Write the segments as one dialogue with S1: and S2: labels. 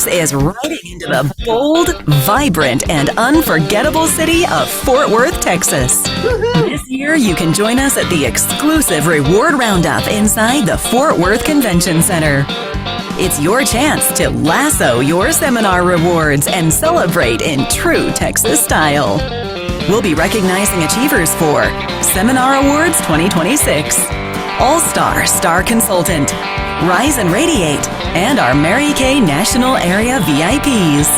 S1: is riding into the bold, vibrant, and unforgettable city of Fort Worth, Texas. This year, you can join us at the exclusive Reward Roundup inside the Fort Worth Convention Center. It's your chance to lasso your seminar rewards and celebrate in true Texas style. We'll be recognizing achievers for Seminar Awards 2026, All-Star Star Consultant, Rise and Radiate, and our Mary Kay National Area VIPs.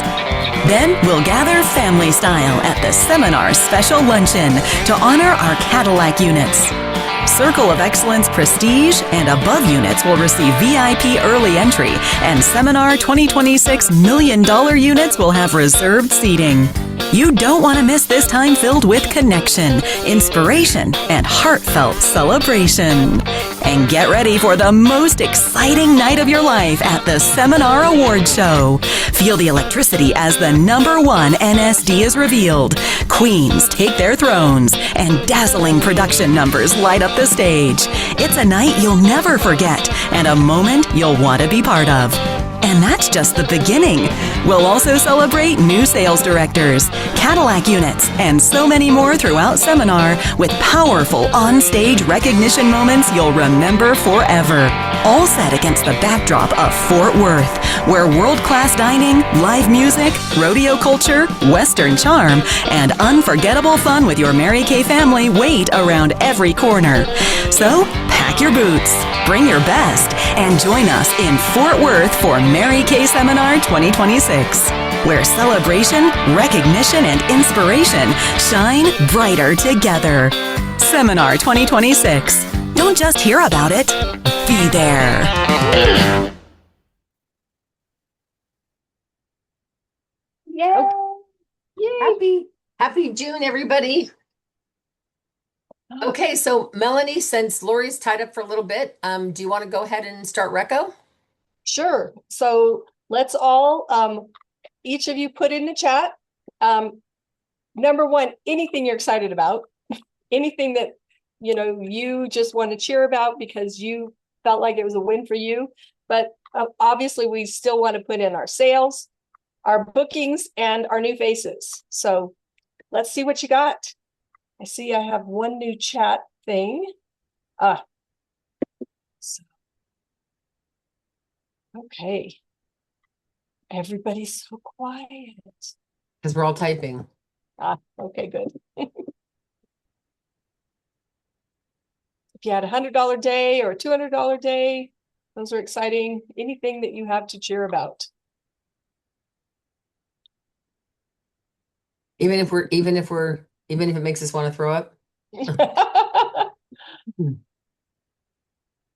S1: Then we'll gather family style at the Seminar Special Luncheon to honor our Cadillac units. Circle of Excellence Prestige and above units will receive VIP early entry, and Seminar 2026 $1 million units will have reserved seating. You don't want to miss this time filled with connection, inspiration, and heartfelt celebration. And get ready for the most exciting night of your life at the Seminar Award Show. Feel the electricity as the #1 NSD is revealed. Queens take their thrones, and dazzling production numbers light up the stage. It's a night you'll never forget, and a moment you'll want to be part of. And that's just the beginning. We'll also celebrate new sales directors, Cadillac units, and so many more throughout Seminar with powerful on-stage recognition moments you'll remember forever. All set against the backdrop of Fort Worth, where world-class dining, live music, rodeo culture, Western charm, and unforgettable fun with your Mary Kay family wait around every corner. So, pack your boots, bring your best, and join us in Fort Worth for Mary Kay Seminar 2026, where celebration, recognition, and inspiration shine brighter together. Seminar 2026. Don't just hear about it, be there.
S2: Yay! Yay! Happy June, everybody. Okay, so Melanie, since Lori's tied up for a little bit, do you want to go ahead and start Reco?
S3: Sure. So let's all, each of you put in the chat. Number one, anything you're excited about, anything that, you just want to cheer about because you felt like it was a win for you. But obviously we still want to put in our sales, our bookings, and our new faces. So let's see what you got. I see I have one new chat thing. Okay. Everybody's so quiet.
S2: Because we're all typing.
S3: Okay, good. If you had $100 day or a $200 day, those are exciting. Anything that you have to cheer about.
S2: Even if it makes us want to throw up.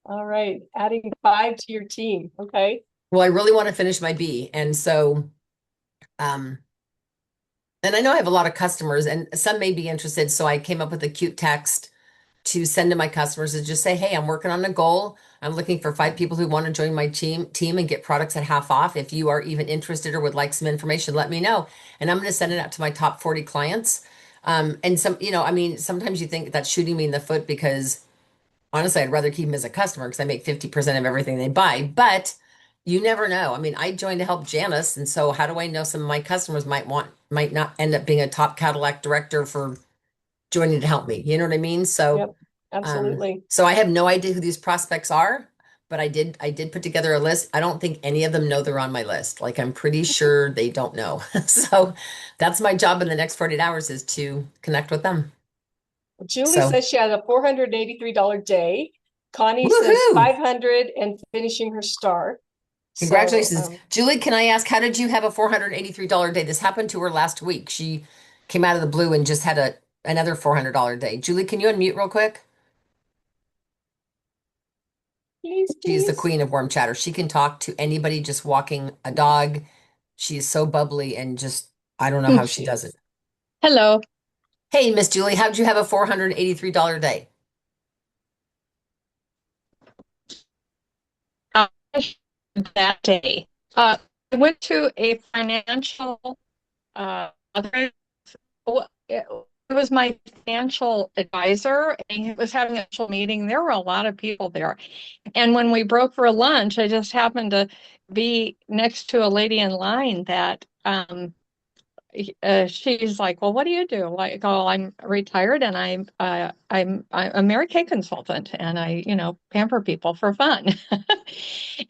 S3: All right, adding 5 to your team. Okay.
S2: Well, I really want to finish my B, and so, and I know I have a lot of customers, and some may be interested. So I came up with a cute text to send to my customers and just say, "Hey, I'm working on a goal. I'm looking for 5 people who want to join my team and get products at half off. If you are even interested or would like some information, let me know." And I'm going to send it out to my top 40 clients. And some, sometimes you think that's shooting me in the foot because honestly, I'd rather keep them as a customer because I make 50% of everything they buy. But you never know. I mean, I joined to help Janice, and so how do I know some of my customers might not end up being a top Cadillac director for joining to help me? You know what I mean? So
S3: Yep, absolutely.
S2: So I have no idea who these prospects are, but I did put together a list. I don't think any of them know they're on my list. Like, I'm pretty sure they don't know. So that's my job in the next 48 hours is to connect with them.
S3: Julie says she had a $483 day. Connie says 500 and finishing her star.
S2: Congratulations. So, Julie, can I ask, how did you have a $483 day? This happened to her last week. She came out of the blue and just had another $400 day. Julie, can you unmute real quick?
S3: Please.
S2: She's the queen of warm chatter. She can talk to anybody just walking a dog. She is so bubbly and just, I don't know how she does it.
S4: Hello.
S2: Hey, Miss Julie, how did you have a $483 day?
S4: That day, I went to a financial. It was my financial advisor, and he was having a financial meeting. There were a lot of people there. And when we broke for lunch, I just happened to be next to a lady in line that she's like, "Well, what do you do?" Like, "Oh, I'm retired and I'm a Mary Kay consultant and I, pamper people for fun."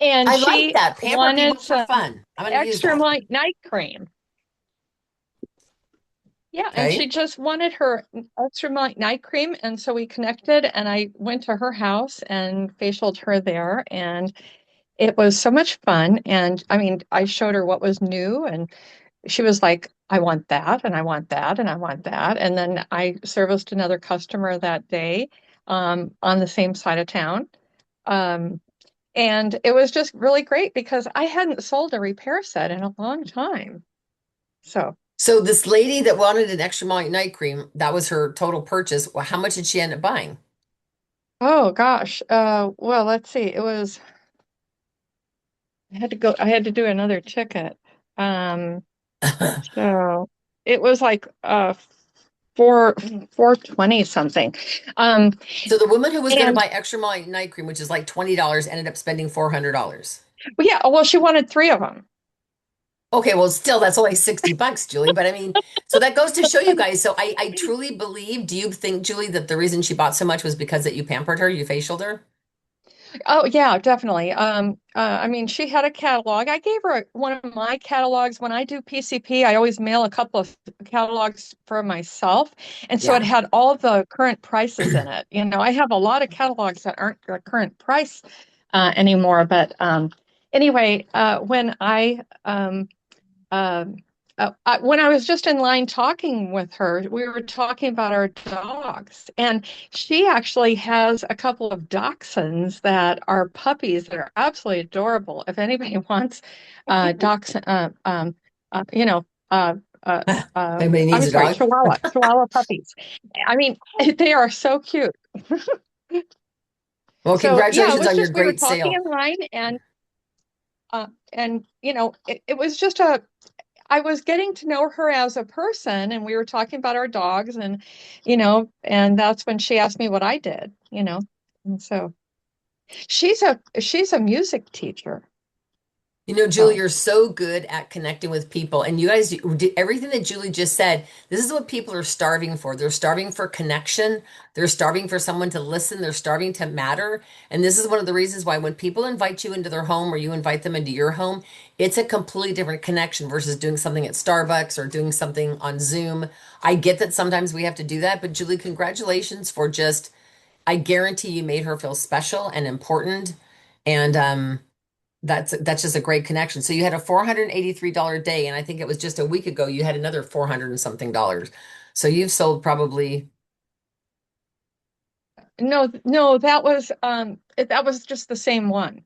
S4: And
S2: I like
S4: she
S2: that. Pamper people
S4: wanted
S2: for
S4: some
S2: fun. I'm going to use
S4: extra
S2: that.
S4: night cream. Yeah, and she
S2: Okay.
S4: just wanted her extra night cream, and so we connected, and I went to her house and facialed her there, and it was so much fun. And I mean, I showed her what was new, and she was like, "I want that, and I want that, and I want that." And then I serviced another customer that day, on the same side of town. Um, and it was just really great because I hadn't sold a repair set in a long time. So.
S2: So this lady that wanted an extra malt night cream, that was her total purchase. Well, how much did she end up buying?
S4: Oh gosh. Well, let's see. I had to do another ticket. Um, so it was like four 420 something. Um,
S2: So the woman who was going to
S4: and
S2: buy extra malt night cream, which is like $20, ended up spending $400.
S4: yeah, well, she wanted three of them.
S2: Okay, well, still, that's only $60, Julie. But I mean, so that goes to show you guys. So I truly believe, do you think, Julie, that the reason she bought so much was because that you pampered her, you facialed her?
S4: Oh yeah, definitely. I mean, she had a catalog. I gave her one of my catalogs. When I do PCP, I always mail a couple of catalogs for myself, and so it
S2: Yeah.
S4: had all the current prices in it. I have a lot of catalogs that aren't the current price anymore. But anyway, um, when I was just in line talking with her, we were talking about our dogs, and she actually has a couple of dachshunds that are puppies that are absolutely adorable. If anybody wants dachshund, you know, uh, uh,
S2: Anybody needs
S4: I'm
S2: a
S4: sorry,
S2: dog?
S4: Chihuahua puppies. I mean, they are so cute.
S2: Well,
S4: So yeah, it
S2: congratulations
S4: was
S2: on your
S4: just we were
S2: great
S4: talking
S2: sale.
S4: in line, and it was just I was getting to know her as a person, and we were talking about our dogs, and that's when she asked me what I did. And so she's a music teacher.
S2: Julie,
S4: So
S2: you're so good at connecting with people. And you guys did everything that Julie just said. This is what people are starving for. They're starving for connection. They're starving for someone to listen. They're starving to matter. And this is one of the reasons why when people invite you into their home or you invite them into your home, it's a completely different connection versus doing something at Starbucks or doing something on Zoom. I get that sometimes we have to do that, but Julie, congratulations for just, I guarantee you made her feel special and important. And that's just a great connection. So you had a $483 day, and I think it was just a week ago you had another 400 and something dollars. So you've sold probably
S4: no, that was just the same one.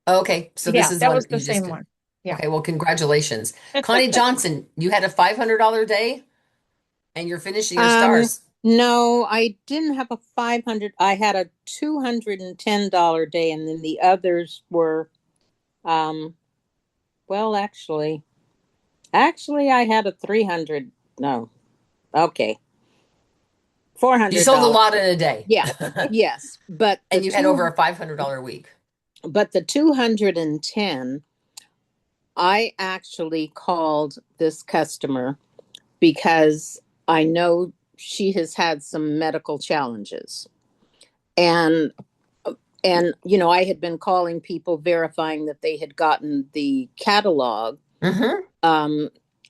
S2: okay. So this
S4: Yeah,
S2: is
S4: that
S2: one
S4: was the
S2: you just
S4: same
S2: did.
S4: one. Yeah.
S2: Okay, well, congratulations. Connie Johnson, you had a $500 day and you're finishing your stars.
S5: No, I didn't have a 500. I had a $210 day, and then the others were, um, well, actually, I had a 300. No, okay, four
S2: You
S5: hundred
S2: sold a
S5: dollars.
S2: lot in a day.
S5: Yeah, yes, but the
S2: And you had over
S5: two,
S2: a $500 week.
S5: but the 210, I actually called this customer because I know she has had some medical challenges. And I had been calling people verifying that they had gotten the catalog.
S2: Mm-hmm.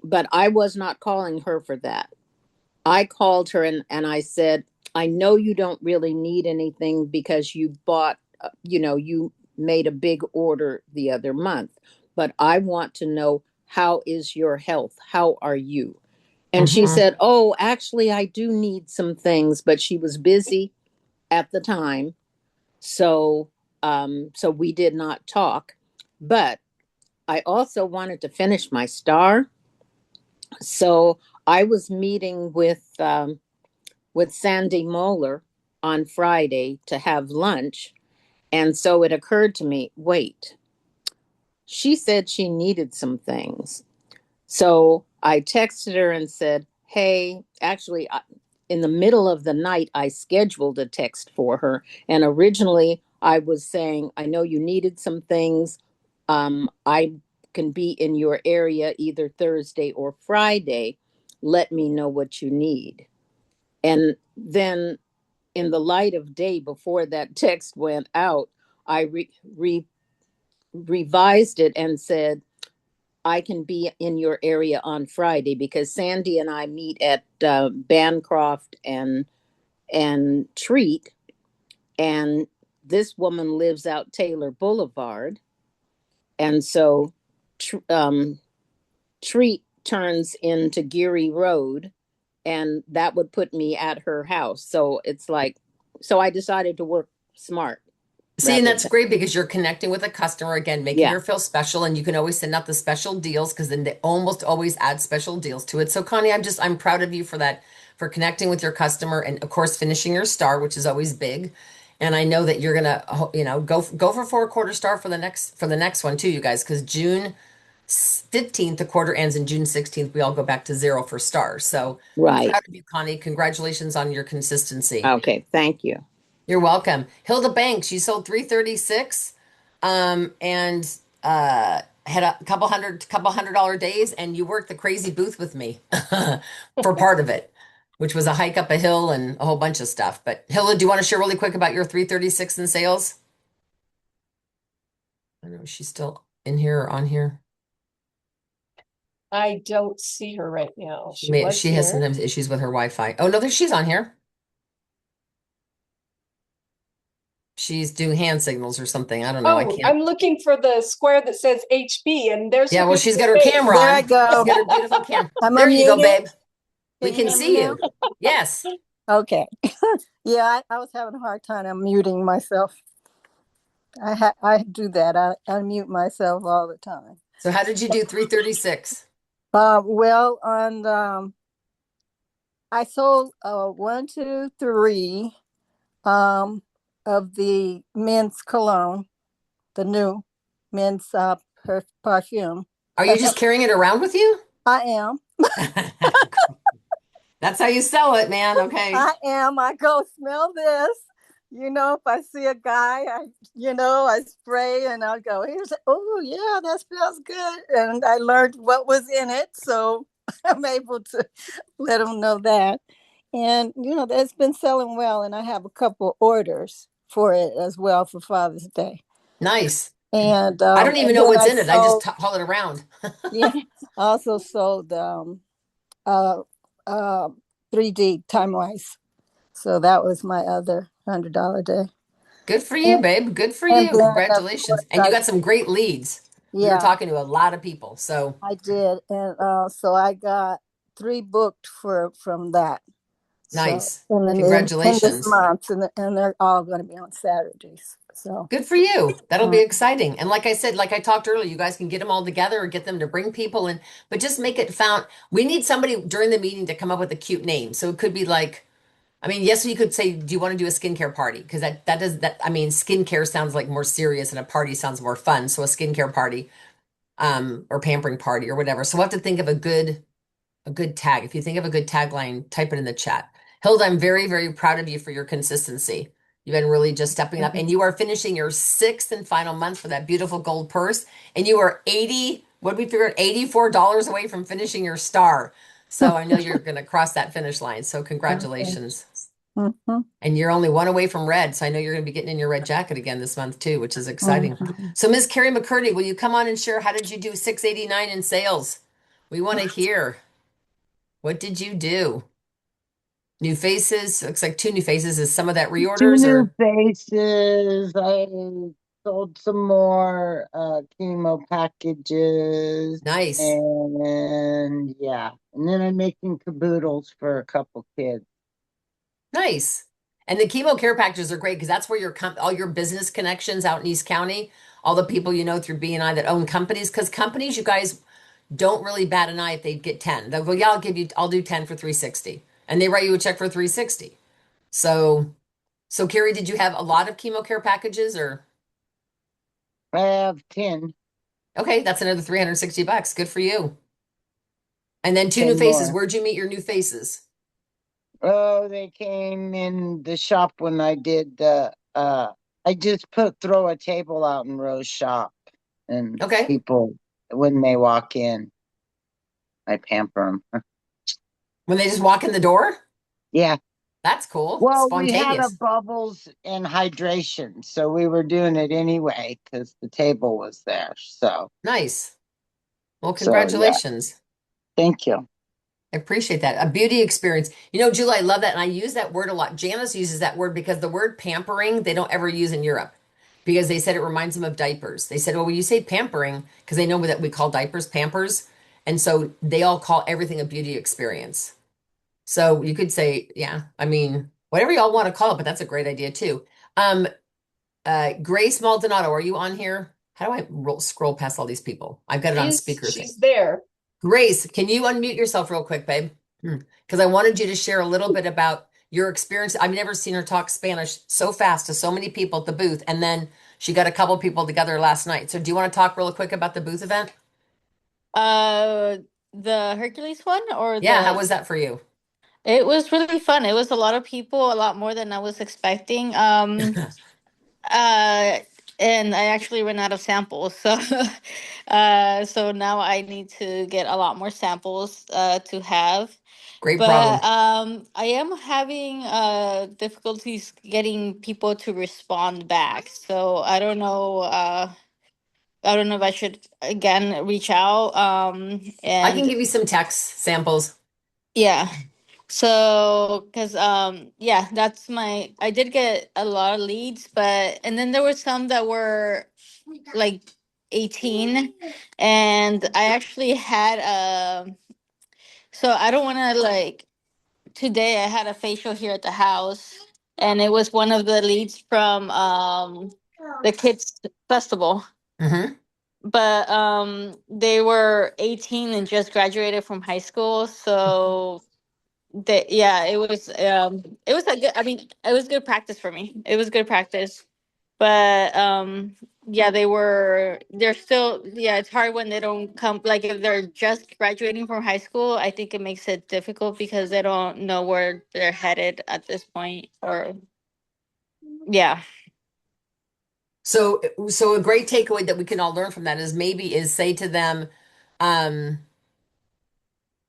S5: But I was not calling her for that. I called her and I said, I know you don't really need anything because you bought, you made a big order the other month, but I want to know, how is your health? How are you? And she
S2: Mm-hmm.
S5: said, oh, actually, I do need some things, but she was busy at the time. So we did not talk, but I also wanted to finish my star. So I was meeting with Sandy Moeller on Friday to have lunch. And so it occurred to me, wait, she said she needed some things. So I texted her and said, hey, actually, in the middle of the night, I scheduled a text for her. And originally, I was saying, I know you needed some things. I can be in your area either Thursday or Friday. Let me know what you need. And then, in the light of day before that text went out, I revised it and said, I can be in your area on Friday because Sandy and I meet at Bancroft and Treat, and this woman lives out Taylor Boulevard, and so Treat turns into Geary Road, and that would put me at her house. So it's like, so I decided to work smart
S2: See, and
S5: rather
S2: that's
S5: than,
S2: great because you're connecting with a customer again, making
S5: yeah,
S2: her feel special, and you can always send out the special deals because then they almost always add special deals to it. So, Connie, I'm proud of you for that, for connecting with your customer, and of course finishing your star, which is always big. And I know that you're gonna, go for 4/4 star for the next one too, you guys, because June 15th, the quarter ends, and June 16th, we all go back to 0 for stars. So
S5: right.
S2: proud of you, Connie. Congratulations on your consistency.
S5: Okay, thank you.
S2: You're welcome. Hilda Banks, she sold 336 and had a couple hundred dollar days, and you worked the crazy booth with me for part of it, which was a hike up a hill and a whole bunch of stuff. But Hilda, do you want to share really quick about your 336 in sales? I don't know, is she still in here or on here?
S3: I don't see her right now.
S2: She
S3: She
S2: may
S3: was
S2: she has
S3: here.
S2: sometimes issues with her Wi-Fi. Oh no, there she's on here. She's doing hand signals or something. I don't know. I
S3: Oh,
S2: can't.
S3: I'm looking for the square that says HB, and there's
S2: Yeah,
S3: her
S2: well, she's
S3: beautiful
S2: got her
S3: face.
S2: camera
S6: There I
S2: on. She's
S6: go.
S2: got her beautiful camera.
S6: I'm
S2: There you go,
S6: unmuted.
S2: babe. We
S6: Can you
S2: can
S6: hear me
S2: see
S6: now?
S2: you. Yes.
S6: Okay. Yeah, I was having a hard time unmuting myself. I do that. I unmute myself all the time.
S2: So how did you do 336?
S6: Well, on I sold 1, 2, 3 um of the men's cologne, the new men's perfume.
S2: Are you just carrying it around with you?
S6: I am.
S2: That's how you sell it, man. Okay.
S6: I am. I go smell this. If I see a guy, I spray and I'll go, here's, oh, yeah, that smells good. And I learned what was in it. So I'm able to let them know that. And, that's been selling well. And I have a couple orders for it as well for Father's Day.
S2: Nice.
S6: And,
S2: I don't even
S6: and
S2: know
S6: then
S2: what's
S6: I
S2: in it. I just
S6: sold,
S2: haul it around.
S6: yeah, I also sold uh, uh, 3D Time Wise. So that was my other $100 day.
S2: Good for you,
S6: And,
S2: babe. Good for
S6: and
S2: you.
S6: then of course
S2: Congratulations. And you got some great leads. You were
S6: yeah,
S2: talking to a lot of people. So
S6: I did. And so I got 3 booked from that. So
S2: nice.
S6: in this
S2: Congratulations.
S6: month, and they're all going to be on Saturdays. So
S2: Good for you. That'll be
S6: mm,
S2: exciting. And like I said, like I talked earlier, you guys can get them all together or get them to bring people in, but just make it found. We need somebody during the meeting to come up with a cute name. So it could be like, I mean, yes, you could say, do you want to do a skincare party? Because that does that. I mean, skincare sounds like more serious and a party sounds more fun. So a skincare party, or pampering party or whatever. So we'll have to think of a good tag. If you think of a good tagline, type it in the chat. Hilda, I'm very, very proud of you for your consistency. You've been really just stepping up, and you are finishing your 6th and final month for that beautiful gold purse. And you are 80, what did we figure, $84 away from finishing your star. So I know you're going to cross that finish line. So
S6: okay.
S2: congratulations.
S6: Mhm,
S2: And you're only one away from red. So I know you're going to be getting in your red jacket again this month too, which is exciting.
S6: mhm.
S2: So Ms. Carrie McCurdy, will you come on and share how did you do 689 in sales? We want to hear. What did you do? New faces? Looks like 2 new faces. Is some of that
S7: Two
S2: reorders
S7: new
S2: or
S7: faces. I sold some more chemo packages,
S2: nice?
S7: and yeah, and then I'm making caboodles for a couple kids.
S2: Nice. And the chemo care packages are great because that's where all your business connections out in East County, all the people you know through BNI that own companies, because companies, you guys don't really bat an eye if they get 10. They'll go, yeah, I'll do 10 for 360. And they write you a check for 360. So Carrie, did you have a lot of chemo care packages or
S7: I have 10.
S2: okay, that's another $360. Good for you. And then two new
S7: 10
S2: faces.
S7: more.
S2: Where'd you meet your new faces?
S7: Oh, they came in the shop when I did the I just throw a table out in Rose shop, and
S2: Okay.
S7: people, when they walk in, I pamper them.
S2: When they just walk in the door?
S7: Yeah.
S2: That's cool.
S7: Well, we had a
S2: Spontaneous.
S7: bubbles and hydration, so we were doing it anyway because the table was there.
S2: Nice. Well,
S7: So yeah,
S2: congratulations.
S7: thank you.
S2: I appreciate that. A beauty experience. You know, Julie, I love that. And I use that word a lot. Janice uses that word because the word pampering, they don't ever use in Europe because they said it reminds them of diapers. They said, well, when you say pampering, because they know that we call diapers pampers. And so they all call everything a beauty experience. So you could say, yeah, I mean, whatever y'all want to call it, but that's a great idea too. Um, Grace Maldonado, are you on here? How do I scroll past all these people? I've got it on speaker thing.
S3: She's there.
S2: Grace, can you unmute yourself real quick, babe? Because I wanted you to share a little bit about your experience. I've never seen her talk Spanish so fast to so many people at the booth. And then she got a couple people together last night. So do you want to talk real quick about the booth event?
S8: Uh, the Hercules one or
S2: Yeah, how
S8: the
S2: was that for you?
S8: it was really fun. It was a lot of people, a lot more than I was expecting. Uh, and I actually ran out of samples, so so now I need to get a lot more samples to have.
S2: Great
S8: But
S2: problem.
S8: I am having difficulties getting people to respond back. So I don't know if I should again reach out.
S2: I can
S8: And
S2: give you some text samples.
S8: yeah. So, because yeah, that's my. I did get a lot of leads, but and then there were some that were like 18, and I actually had so I don't want to like today I had a facial here at the house, and it was one of the leads from the kids festival.
S2: Hmm.
S8: But they were 18 and just graduated from high school, so yeah, it was a good, I mean, it was good practice for me. It was good practice. But yeah, they're still, yeah, it's hard when they don't come, like if they're just graduating from high school, I think it makes it difficult because they don't know where they're headed at this point or yeah.
S2: So a great takeaway that we can all learn from that is say to them, um,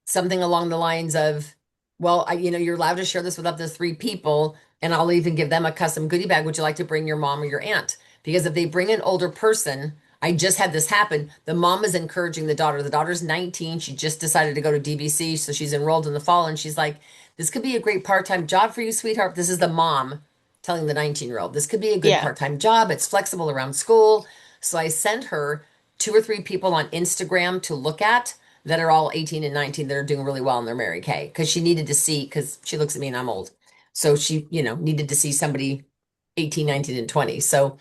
S2: something along the lines of, well, you're allowed to share this with up to three people, and I'll even give them a custom goodie bag. Would you like to bring your mom or your aunt? Because if they bring an older person, I just had this happen. The mom is encouraging the daughter. The daughter's 19. She just decided to go to DBC, so she's enrolled in the fall, and she's like, this could be a great part-time job for you, sweetheart. This is the mom telling the 19-year-old, this could be a good
S8: Yeah.
S2: part-time job. It's flexible around school. So I sent her two or three people on Instagram to look at that are all 18 and 19 that are doing really well in their Mary Kay because she needed to see, because she looks at me and I'm old. So she, needed to see somebody 18, 19, and 20. So,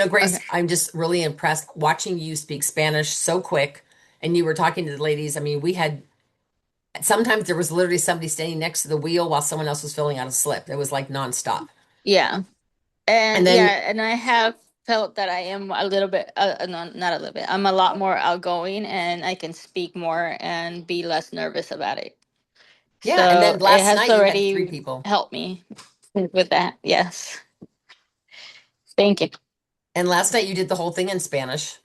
S8: Okay.
S2: Grace, I'm just really impressed watching you speak Spanish so quick. And you were talking to the ladies. I mean, we had sometimes there was literally somebody standing next to the wheel while someone else was filling out a slip. It was like nonstop.
S8: Yeah.
S2: And
S8: And
S2: then,
S8: yeah, and I have felt that I am a little bit, no, not a little bit. I'm a lot more outgoing, and I can speak more and be less nervous about it.
S2: yeah. And
S8: So
S2: then
S8: it
S2: last
S8: has
S2: night you had three
S8: already
S2: people.
S8: helped me with that. Yes, thank you.
S2: And last night you did the whole thing in Spanish.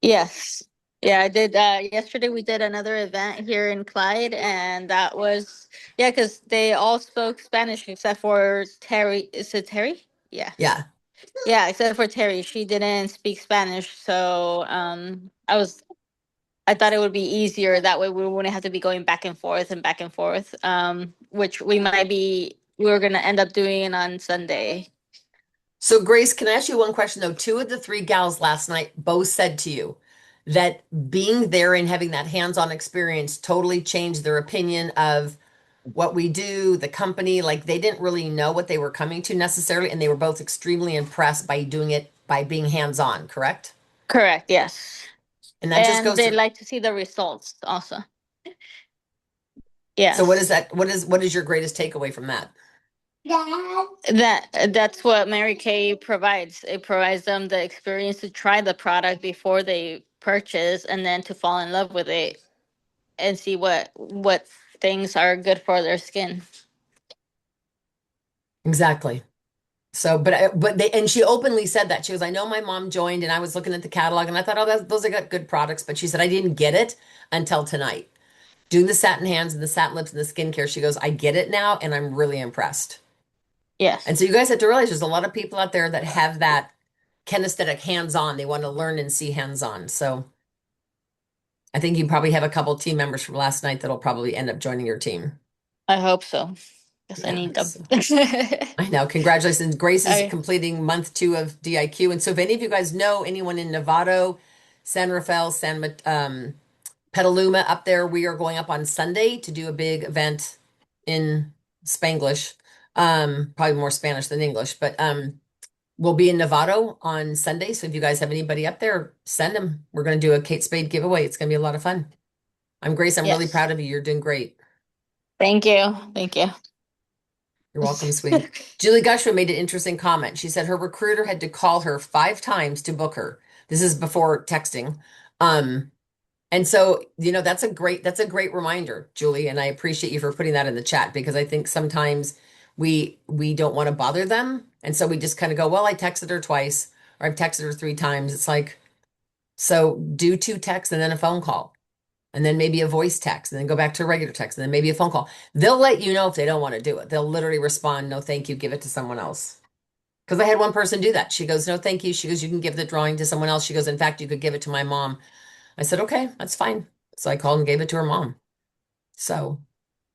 S8: Yes, yeah, I did. Yesterday we did another event here in Clyde, and that was yeah, because they all spoke Spanish except for Terry. Is it Terry? Yeah.
S2: Yeah.
S8: Yeah, except for Terry, she didn't speak Spanish, so I thought it would be easier that way we wouldn't have to be going back and forth and back and forth. Which we were gonna end up doing it on Sunday.
S2: So, Grace, can I ask you one question though? Two of the three gals last night both said to you that being there and having that hands-on experience totally changed their opinion of what we do, the company. Like they didn't really know what they were coming to necessarily, and they were both extremely impressed by doing it by being hands-on, correct?
S8: Correct, yes.
S2: And that just
S8: And
S2: goes
S8: they
S2: to,
S8: like to see the results also.
S2: so what is
S8: Yes.
S2: that? What is your greatest takeaway from that?
S8: That's what Mary Kay provides. It provides them the experience to try the product before they purchase and then to fall in love with it. and see what things are good for their skin.
S2: Exactly. So, but they, and she openly said that. She goes, I know my mom joined and I was looking at the catalog and I thought, oh, those are good products. But she said, I didn't get it until tonight. Doing the satin hands and the satin lips and the skincare. She goes, I get it now and I'm really impressed. And
S8: Yes,
S2: so you guys have to realize there's a lot of people out there that have that kinesthetic hands-on. They want to learn and see hands-on. So I think you probably have a couple team members from last night that'll probably end up joining your team.
S8: I hope so. Yes, I
S2: Yeah.
S8: need them.
S2: I know. Congratulations. Grace is
S8: Okay.
S2: completing month 2 of DIQ. And so if any of you guys know anyone in Novato, San Rafael, Petaluma up there, we are going up on Sunday to do a big event in Spanglish. Probably more Spanish than English, but we'll be in Novato on Sunday. So if you guys have anybody up there, send them. We're going to do a Kate Spade giveaway. It's going to be a lot of fun. I'm Grace. I'm really
S8: Yes.
S2: proud of you. You're doing great.
S8: Thank you. Thank you.
S2: You're welcome, sweetie. Julie Gushua made an interesting comment. She said her recruiter had to call her 5 times to book her. This is before texting. Um, and so, that's a great reminder, Julie, and I appreciate you for putting that in the chat because I think sometimes we don't want to bother them. And so we just kind of go, well, I texted her twice or I've texted her 3 times. It's like, so do 2 texts and then a phone call. And then maybe a voice text, and then go back to a regular text, and then maybe a phone call. They'll let you know if they don't want to do it. They'll literally respond, no, thank you, give it to someone else. Because I had one person do that. She goes, no, thank you. She goes, you can give the drawing to someone else. She goes, in fact, you could give it to my mom. I said, okay, that's fine. So I called and gave it to her mom. So,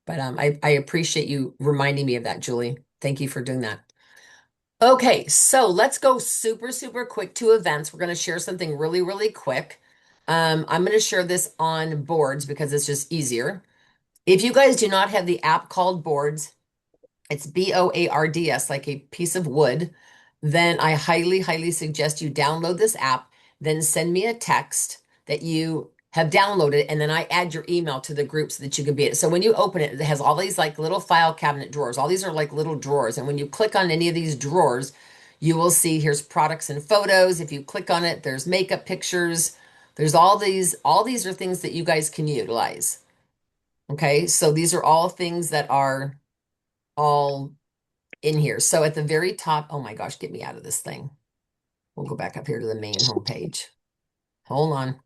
S2: but I appreciate you reminding me of that, Julie. Thank you for doing that. Okay, so let's go super, super quick to events. We're going to share something really, really quick. I'm going to share this on boards because it's just easier. If you guys do not have the app called Boards, it's Boards, like a piece of wood, then I highly, highly suggest you download this app, then send me a text that you have downloaded, and then I add your email to the group so that you can be it. So when you open it, it has all these like little file cabinet drawers. All these are like little drawers. And when you click on any of these drawers, you will see here's products and photos. If you click on it, there's makeup pictures. There's all these are things that you guys can utilize. Okay, so these are all things that are all in here. So at the very top, oh my gosh, get me out of this thing. We'll go back up here to the main homepage. Hold on.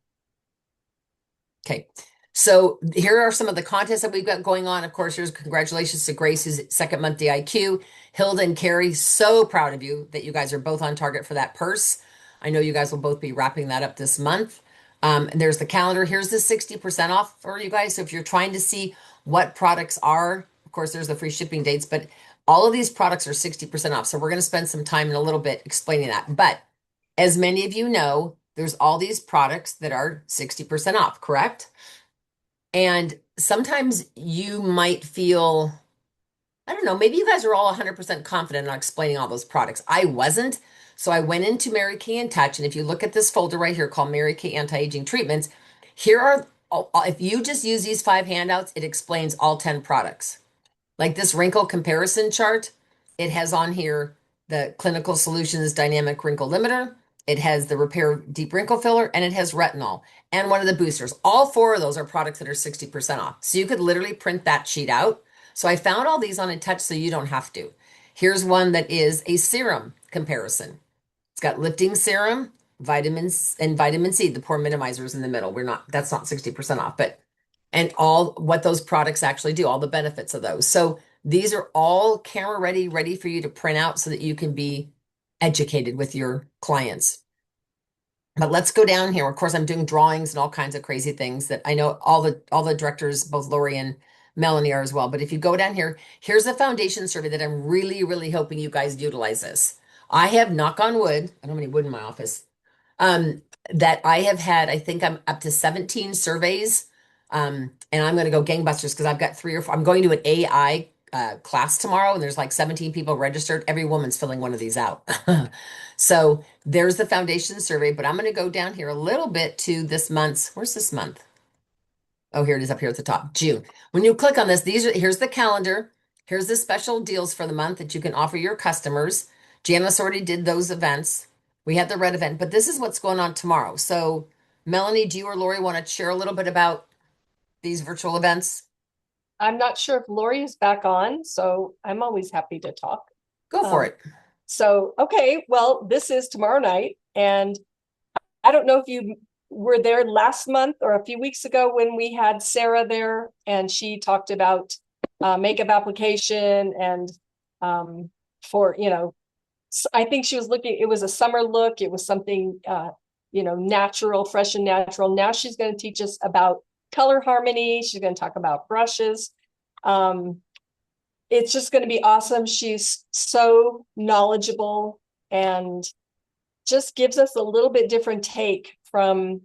S2: Okay. So here are some of the contests that we've got going on. Of course, here's congratulations to Grace's 2nd month DIQ. Hilda and Carrie, so proud of you that you guys are both on target for that purse. I know you guys will both be wrapping that up this month. And there's the calendar. Here's the 60% off for you guys. So if you're trying to see what products are, of course, there's the free shipping dates, but all of these products are 60% off. So we're going to spend some time in a little bit explaining that. But as many of you know, there's all these products that are 60% off, correct? And sometimes you might feel, I don't know, maybe you guys are all 100% confident in explaining all those products. I wasn't. So I went into Mary Kay in Touch. And if you look at this folder right here called Mary Kay Anti-Aging Treatments, here are, if you just use these 5 handouts, it explains all 10 products. Like this wrinkle comparison chart, it has on here the Clinical Solutions Dynamic Wrinkle Limiter. It has the Repair Deep Wrinkle Filler, and it has retinol and one of the boosters. All 4 of those are products that are 60% off. So you could literally print that sheet out. So I found all these on In Touch so you don't have to. Here's one that is a serum comparison. It's got lifting serum, vitamins, and vitamin C. The pore minimizer is in the middle. That's not 60% off, but and all what those products actually do, all the benefits of those. So these are all camera ready for you to print out so that you can be educated with your clients. But let's go down here. Of course, I'm doing drawings and all kinds of crazy things that I know all the directors, both Lori and Melanie are as well. But if you go down here, here's a foundation survey that I'm really, really hoping you guys utilize this. I have, knock on wood, I don't have any wood in my office, that I have had, I think I'm up to 17 surveys. And I'm going to go gangbusters because I've got 3 or 4. I'm going to an AI class tomorrow, and there's like 17 people registered. Every woman's filling one of these out. So there's the foundation survey, but I'm going to go down here a little bit to this month's. Where's this month? Oh, here it is up here at the top, June. When you click on this, here's the calendar. Here's the special deals for the month that you can offer your customers. Janice already did those events. We had the red event, but this is what's going on tomorrow. So Melanie, do you or Lori want to share a little bit about these virtual events?
S3: I'm not sure if Lori is back on, so I'm always happy to talk.
S2: Go for it.
S3: So, okay, well, this is tomorrow night, and I don't know if you were there last month or a few weeks ago when we had Sarah there, and she talked about makeup application and for, I think she was looking, it was a summer look. It was something, natural, fresh and natural. Now she's going to teach us about color harmony. She's going to talk about brushes. It's just going to be awesome. She's so knowledgeable and just gives us a little bit different take from,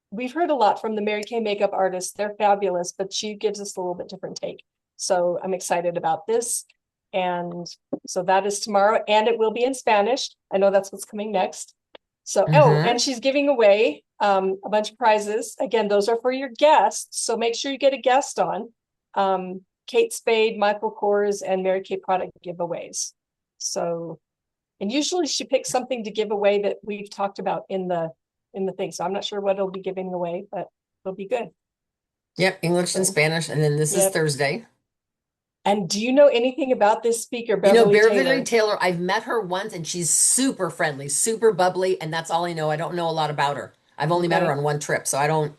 S3: we've heard a lot from the Mary Kay makeup artists. They're fabulous, but she gives us a little bit different take. So I'm excited about this. And so that is tomorrow, and it will be in Spanish. I know that's what's coming next. So, and she's giving away a bunch of prizes. Again, those are for your guests. So make sure you get a guest on. Kate Spade, Michael Kors, and Mary Kay product giveaways. So, and usually she picks something to give away that we've talked about in the thing. So I'm not sure what it'll be giving away, but it'll be good.
S2: Yep, English and Spanish, and then this is Thursday.
S3: And do you know anything about this speaker, Beverly
S2: Taylor? I've met her once, and she's super friendly, super bubbly, and that's all I know. I don't know a lot about her. I've only met her on one trip, so I don't.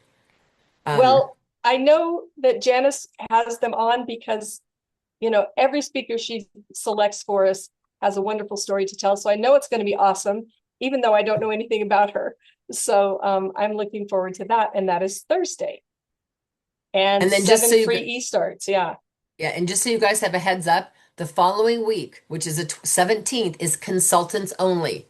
S3: Well, I know that Janice has them on because, every speaker she selects for us has a wonderful story to tell. So I know it's going to be awesome, even though I don't know anything about her. So I'm looking forward to that. And that is Thursday. And then 7 free e-starts. Yeah.
S2: Yeah. And just so you guys have a heads up, the following week, which is the 17th, is consultants only.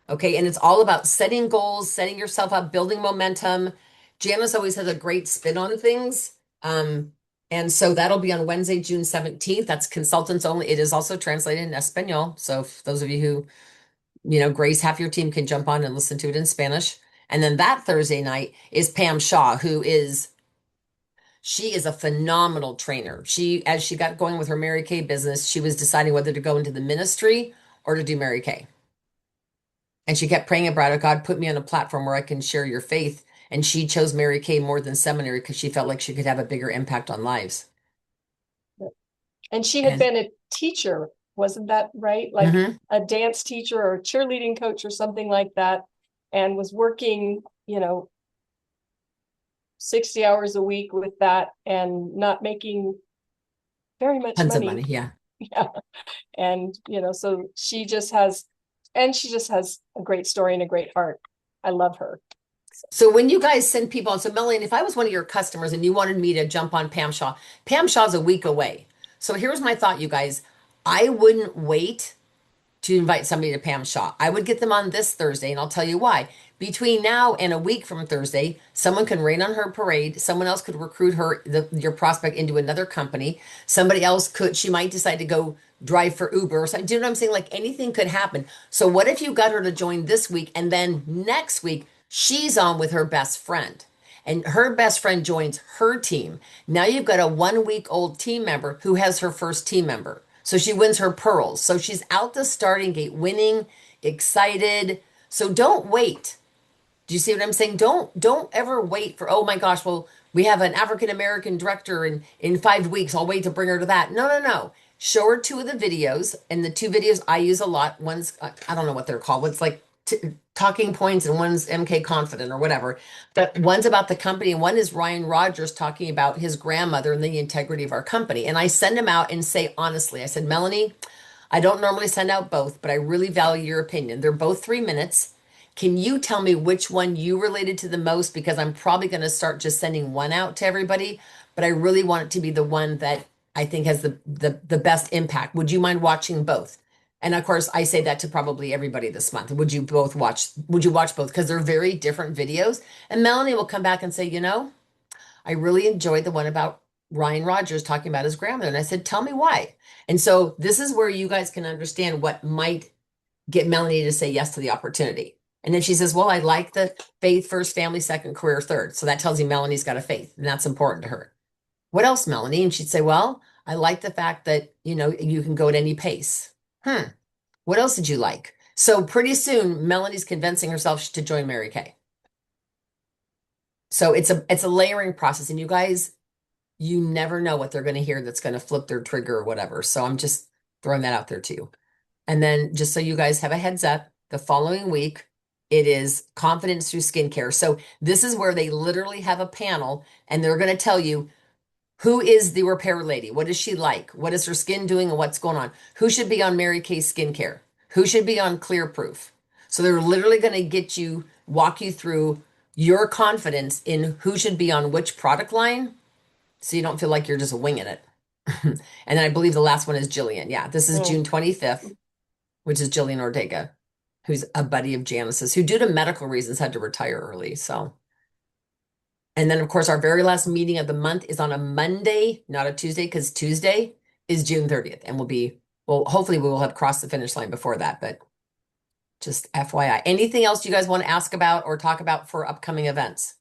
S2: Okay. And it's all about setting goals, setting yourself up, building momentum. Janice always has a great spin on things. And so that'll be on Wednesday, June 17th. That's consultants only. It is also translated in Espanol. So if those of you who, Grace, half your team can jump on and listen to it in Spanish. And then that Thursday night is Pam Shaw, she is a phenomenal trainer. As she got going with her Mary Kay business, she was deciding whether to go into the ministry or to do Mary Kay. And she kept praying about it. God, put me on a platform where I can share your faith. And she chose Mary Kay more than seminary because she felt like she could have a bigger impact on lives.
S3: And she had been a teacher, wasn't that right? Like a dance teacher or a cheerleading coach or something like that, and was working, 60 hours a week with that and not making very much
S2: Tons of money. Yeah.
S3: Yeah. And, so she just has a great story and a great heart. I love her.
S2: So when you guys send people on, so Melanie, if I was one of your customers and you wanted me to jump on Pam Shaw's a week away. So here's my thought, you guys. I wouldn't wait to invite somebody to Pam Shaw. I would get them on this Thursday, and I'll tell you why. Between now and a week from Thursday, someone can rain on her parade. Someone else could recruit your prospect into another company. Somebody else she might decide to go drive for Uber or something. Do you know what I'm saying? Like anything could happen. So what if you got her to join this week and then next week she's on with her best friend? And her best friend joins her team. Now you've got a 1 week old team member who has her first team member. So she wins her pearls. So she's out the starting gate, winning, excited. So don't wait. Do you see what I'm saying? Don't ever wait for, oh my gosh, well, we have an African American director in 5 weeks. I'll wait to bring her to that. No. Show her 2 of the videos. And the 2 videos I use a lot. One's, I don't know what they're called. It's like talking points, and one's MK Confident or whatever. But one's about the company, and one is Ryan Rogers talking about his grandmother and the integrity of our company. And I send them out and say, honestly, I said, Melanie, I don't normally send out both, but I really value your opinion. They're both 3 minutes. Can you tell me which one you related to the most? Because I'm probably going to start just sending one out to everybody, but I really want it to be the one that I think has the best impact. Would you mind watching both? And of course, I say that to probably everybody this month. Would you watch both? Because they're very different videos. And Melanie will come back and say, I really enjoyed the one about Ryan Rogers talking about his grandmother. And I said, tell me why. And so this is where you guys can understand what might get Melanie to say yes to the opportunity. And then she says, well, I like the faith first, family second, career third. So that tells you Melanie's got a faith, and that's important to her. What else, Melanie? And she'd say, well, I like the fact that, you can go at any pace. What else did you like? So pretty soon, Melanie's convincing herself to join Mary Kay. So it's a layering process, and you guys, you never know what they're going to hear that's going to flip their trigger or whatever. So I'm just throwing that out there too. And then just so you guys have a heads up, the following week, it is confidence through skincare. So this is where they literally have a panel and they're going to tell you who is the repair lady? What is she like? What is her skin doing and what's going on? Who should be on Mary Kay skincare? Who should be on Clear Proof? So they're literally going to walk you through your confidence in who should be on which product line so you don't feel like you're just winging it. And then I believe the last one is Jillian. Yeah, this is June 25th, which is Jillian Ortega, who's a buddy of Janice's, who due to medical reasons had to retire early. So, and then of course our very last meeting of the month is on a Monday, not a Tuesday, because Tuesday is June 30th, and well, hopefully we will have crossed the finish line before that, but just FYI. Anything else you guys want to ask about or talk about for upcoming events?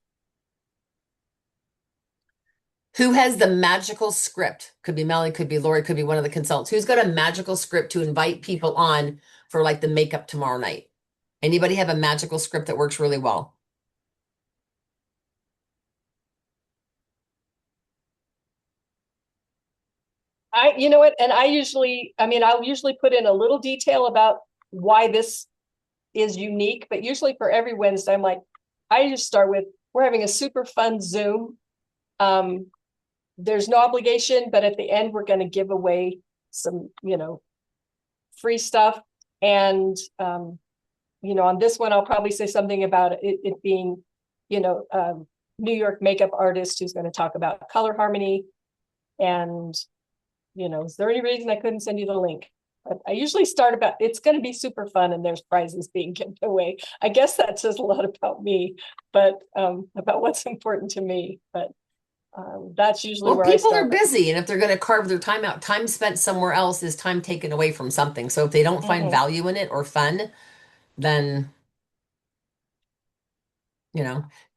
S2: Who has the magical script? Could be Melanie, could be Lori, could be one of the consultants. Who's got a magical script to invite people on for like the makeup tomorrow night? Anybody have a magical script that works really well?
S3: You know what? And I'll usually put in a little detail about why this is unique, but usually for every Wednesday, I just start with, we're having a super fun Zoom. There's no obligation, but at the end, we're going to give away some, free stuff. And, on this one, I'll probably say something about it being, New York makeup artist who's going to talk about color harmony. And, is there any reason I couldn't send you the link? But I usually start about, it's going to be super fun and there's prizes being given away. I guess that says a lot about me, but about what's important to me. But that's usually where
S2: people
S3: I
S2: are
S3: start.
S2: busy, and if they're going to carve their time out, time spent somewhere else is time taken away from something. So if they don't find value in it or fun, then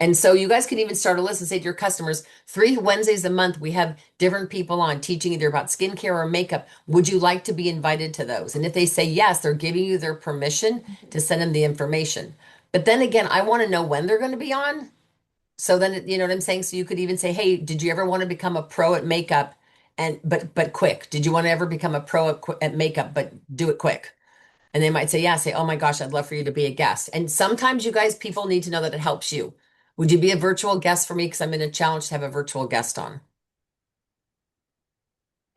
S2: and so you guys can even start a list and say to your customers, 3 Wednesdays a month, we have different people on teaching either about skincare or makeup. Would you like to be invited to those? And if they say yes, they're giving you their permission to send them the information. But then again, I want to know when they're going to be on. So then, you know what I'm saying? So you could even say, hey, did you ever want to become a pro at makeup but quick? Did you want to ever become a pro at makeup, but do it quick? And they might say, yeah, say, oh my gosh, I'd love for you to be a guest. And sometimes you guys, people need to know that it helps you. Would you be a virtual guest for me? Because I'm in a challenge to have a virtual guest on.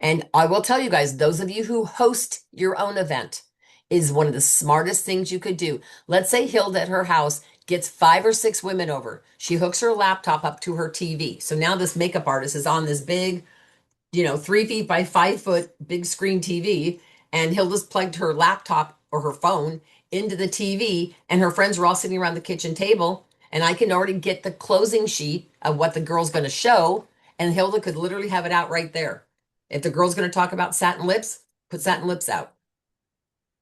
S2: And I will tell you guys, those of you who host your own event is one of the smartest things you could do. Let's say Hilda at her house gets 5 or 6 women over. She hooks her laptop up to her TV. So now this makeup artist is on this big 3 feet by 5 foot big screen TV, and Hilda's plugged her laptop or her phone into the TV, and her friends are all sitting around the kitchen table, and I can already get the closing sheet of what the girl's going to show, and Hilda could literally have it out right there. If the girl's going to talk about satin lips, put satin lips out.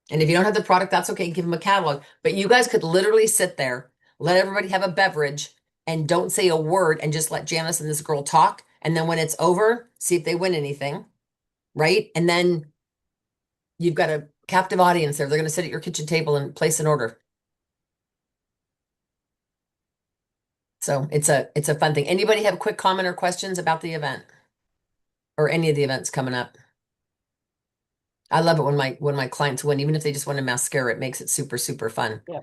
S2: And if you don't have the product, that's okay. Give them a catalog. But you guys could literally sit there, let everybody have a beverage, and don't say a word, and just let Janice and this girl talk. And then when it's over, see if they win anything, right? And then you've got a captive audience there. They're going to sit at your kitchen table and place an order. So it's a fun thing. Anybody have a quick comment or questions about the event or any of the events coming up? I love it when my clients win, even if they just win a mascara, it makes it super, super fun.
S3: Yeah.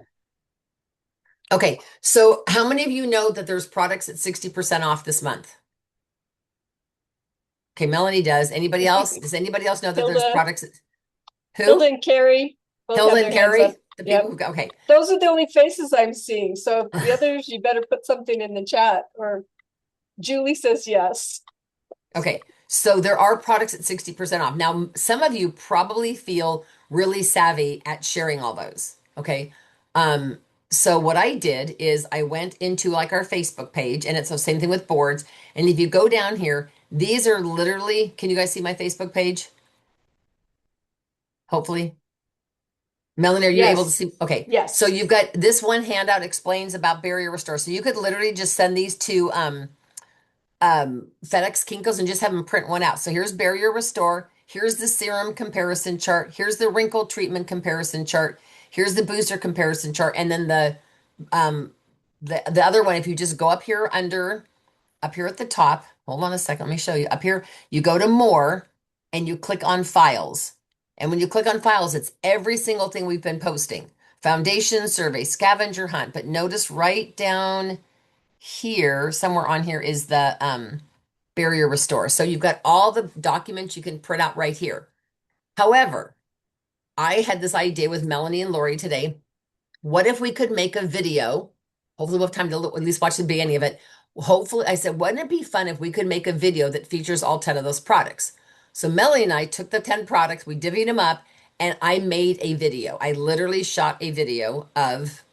S2: Okay, so how many of you know that there's products at 60% off this month? Okay, Melanie does. Anybody else? Does anybody else know that there's
S3: Hilda.
S2: products? Who?
S3: Hilda and Carrie both
S2: Hilda
S3: have
S2: and
S3: their hands
S2: Carrie?
S3: up.
S2: The
S3: Yep.
S2: people who got, okay.
S3: Those are the only faces I'm seeing. So the others, you better put something in the chat. Or Julie says yes.
S2: Okay, so there are products at 60% off. Now, some of you probably feel really savvy at sharing all those. Okay. So what I did is I went into like our Facebook page, and it's the same thing with boards. And if you go down here, these are literally, can you guys see my Facebook page? Hopefully. Melanie, are you able to see? Okay.
S3: Yes.
S2: So you've got this one handout explains about barrier restore. So you could literally just send these to FedEx Kinkos and just have them print one out. So here's barrier restore. Here's the serum comparison chart. Here's the wrinkle treatment comparison chart. Here's the booster comparison chart. And then the The other one, if you just go up here up here at the top, hold on a second, let me show you. Up here, you go to more and you click on files. And when you click on files, it's every single thing we've been posting. Foundation, survey, scavenger hunt. But notice right down here, somewhere on here is the barrier restore. So you've got all the documents you can print out right here. However, I had this idea with Melanie and Lori today. What if we could make a video? Hopefully we'll have time to at least watch the beginning of it. Hopefully, I said, wouldn't it be fun if we could make a video that features all 10 of those products? So Melanie and I took the 10 products, we divvied them up, and I made a video. I literally shot a video of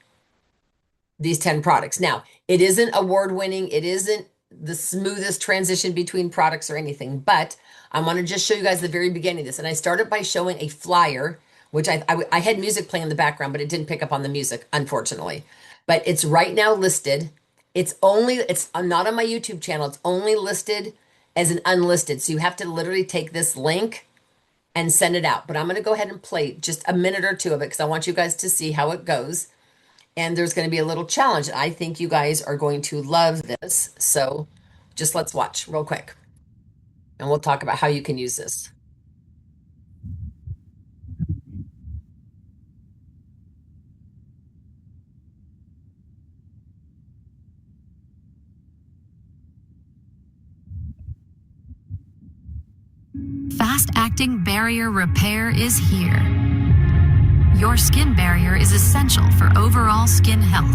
S2: these 10 products. Now, it isn't award winning, it isn't the smoothest transition between products or anything, but I want to just show you guys the very beginning of this. And I started by showing a flyer, which I had music playing in the background, but it didn't pick up on the music, unfortunately. But it's right now listed. It's not on my YouTube channel. It's only listed as an unlisted. So you have to literally take this link and send it out. But I'm going to go ahead and play just a minute or two of it because I want you guys to see how it goes. And there's going to be a little challenge. I think you guys are going to love this. So just let's watch real quick. And we'll talk about how you can use this.
S9: Fast-acting barrier repair is here. Your skin barrier is essential for overall skin health.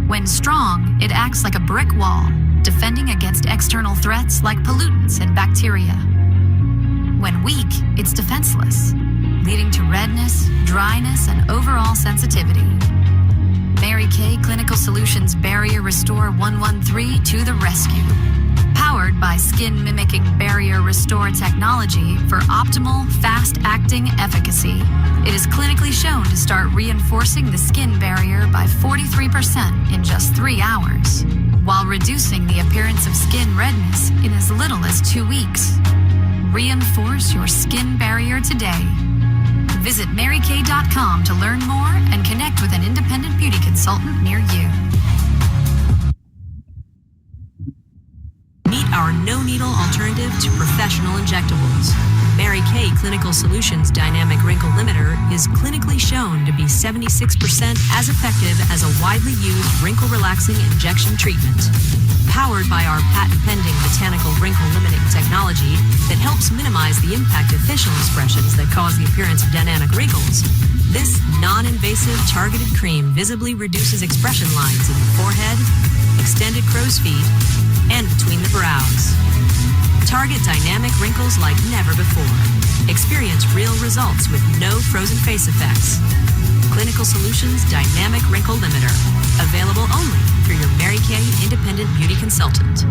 S9: When strong, it acts like a brick wall, defending against external threats like pollutants and bacteria. When weak, it's defenseless, leading to redness, dryness, and overall sensitivity. Mary Kay Clinical Solutions Barrier Restore 113 to the rescue. Powered by skin-mimicking barrier restore technology for optimal, fast-acting efficacy. It is clinically shown to start reinforcing the skin barrier by 43% in just 3 hours, while reducing the appearance of skin redness in as little as 2 weeks. Reinforce your skin barrier today. Visit marykay.com to learn more and connect with an independent beauty consultant near you.
S10: Meet our no-needle alternative to professional injectables. Mary Kay Clinical Solutions Dynamic Wrinkle Limiter is clinically shown to be 76% as effective as a widely used wrinkle-relaxing injection treatment. Powered by our patent-pending botanical wrinkle-limiting technology that helps minimize the impact of facial expressions that cause the appearance of dynamic wrinkles, this non-invasive targeted cream visibly reduces expression lines in the forehead, extended crow's feet, and between the brows. Target dynamic wrinkles like never before. Experience real results with no frozen face effects. Clinical Solutions Dynamic Wrinkle Limiter. Available only through your Mary Kay Independent Beauty Consultant.